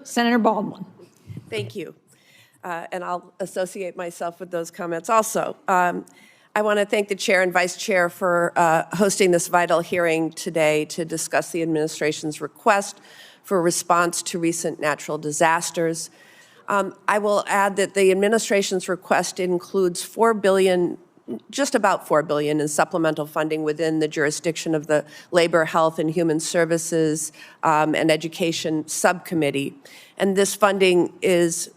Senator Baldwin. Thank you. And I'll associate myself with those comments also. I want to thank the chair and vice chair for hosting this vital hearing today to discuss the administration's request for a response to recent natural disasters. I will add that the administration's request includes just about $4 billion in supplemental funding within the jurisdiction of the Labor, Health, and Human Services and Education Subcommittee. And this funding is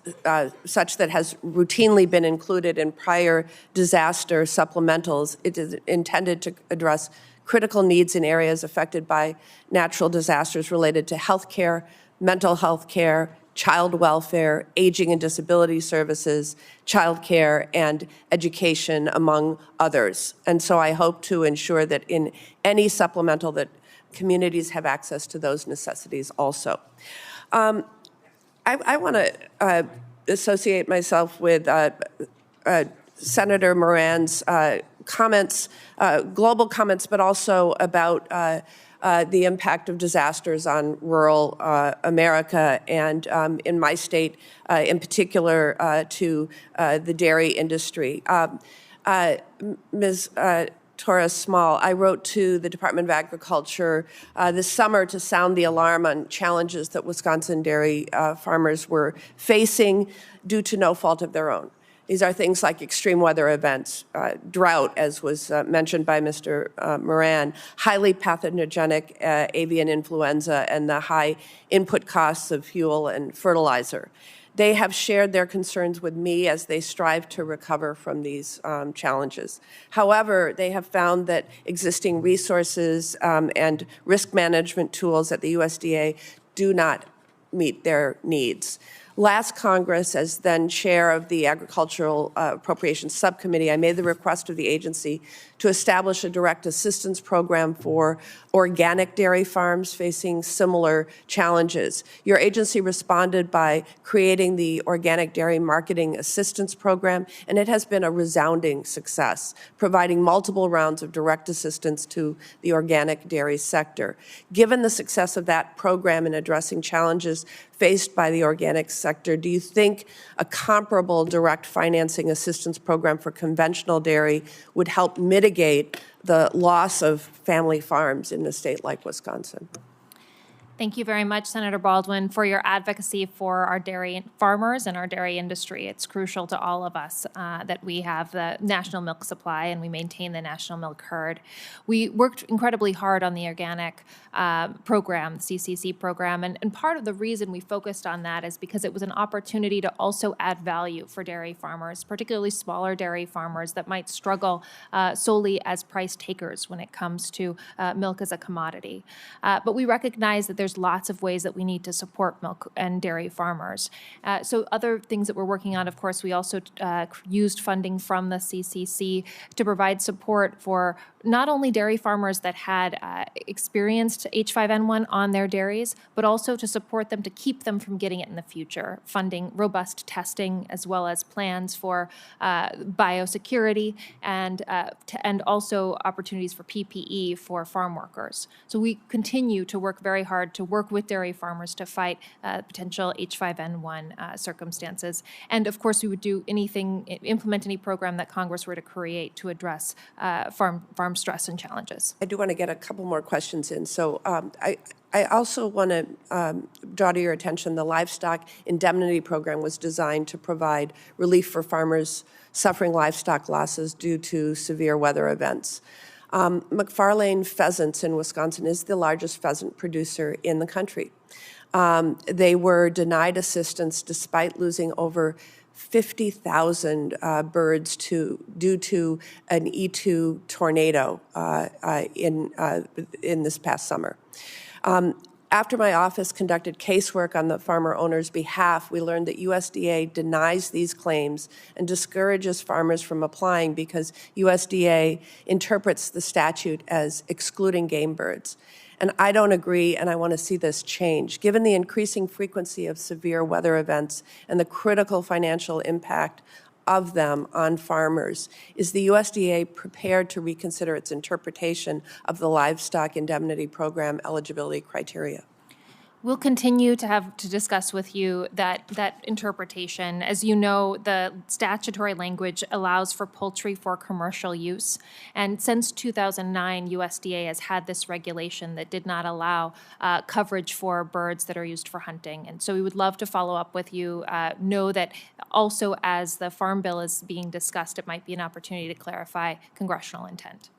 such that has routinely been included in prior disaster supplementals. It is intended to address critical needs in areas affected by natural disasters related to health care, mental health care, child welfare, aging and disability services, child care, and education, among others. And so I hope to ensure that in any supplemental that communities have access to those necessities also. I want to associate myself with Senator Moran's comments, global comments, but also about the impact of disasters on rural America and in my state, in particular, to the dairy industry. Ms. Torres Small, I wrote to the Department of Agriculture this summer to sound the alarm on challenges that Wisconsin dairy farmers were facing due to no fault of their own. These are things like extreme weather events, drought, as was mentioned by Mr. Moran, highly pathogenic avian influenza, and the high input costs of fuel and fertilizer. They have shared their concerns with me as they strive to recover from these challenges. However, they have found that existing resources and risk management tools at the USDA do not meet their needs. Last Congress, as then chair of the Agricultural Appropriations Subcommittee, I made the request of the agency to establish a direct assistance program for organic dairy farms facing similar challenges. Your agency responded by creating the Organic Dairy Marketing Assistance Program, and it has been a resounding success, providing multiple rounds of direct assistance to the organic dairy sector. Given the success of that program in addressing challenges faced by the organic sector, do you think a comparable direct financing assistance program for conventional dairy would help mitigate the loss of family farms in a state like Wisconsin? Thank you very much, Senator Baldwin, for your advocacy for our dairy farmers and our dairy industry. It's crucial to all of us that we have the national milk supply and we maintain the national milk herd. We worked incredibly hard on the organic program, the CCC program, and part of the reason we focused on that is because it was an opportunity to also add value for dairy farmers, particularly smaller dairy farmers that might struggle solely as price takers when it comes to milk as a commodity. But we recognize that there's lots of ways that we need to support milk and dairy farmers. So other things that we're working on, of course, we also used funding from the CCC to provide support for not only dairy farmers that had experienced H5N1 on their dairies, but also to support them to keep them from getting it in the future, funding robust testing as well as plans for biosecurity and also opportunities for PPE for farm workers. So we continue to work very hard to work with dairy farmers to fight potential H5N1 circumstances. And of course, we would do anything, implement any program that Congress were to create to address farm stress and challenges. I do want to get a couple more questions in. So I also want to draw to your attention the Livestock Indemnity Program was designed to provide relief for farmers suffering livestock losses due to severe weather events. McFarlane Pheasants in Wisconsin is the largest pheasant producer in the country. They were denied assistance despite losing over 50,000 birds due to an E2 tornado in this past summer. After my office conducted casework on the farmer owner's behalf, we learned that USDA denies these claims and discourages farmers from applying because USDA interprets the statute as excluding game birds. And I don't agree, and I want to see this change. Given the increasing frequency of severe weather events and the critical financial impact of them on farmers, is the USDA prepared to reconsider its interpretation of the Livestock Indemnity Program eligibility criteria? We'll continue to discuss with you that interpretation. As you know, the statutory language allows for poultry for commercial use. And since 2009, USDA has had this regulation that did not allow coverage for birds that are used for hunting. And so we would love to follow up with you. Know that also as the Farm Bill is being discussed, it might be an opportunity to clarify congressional intent.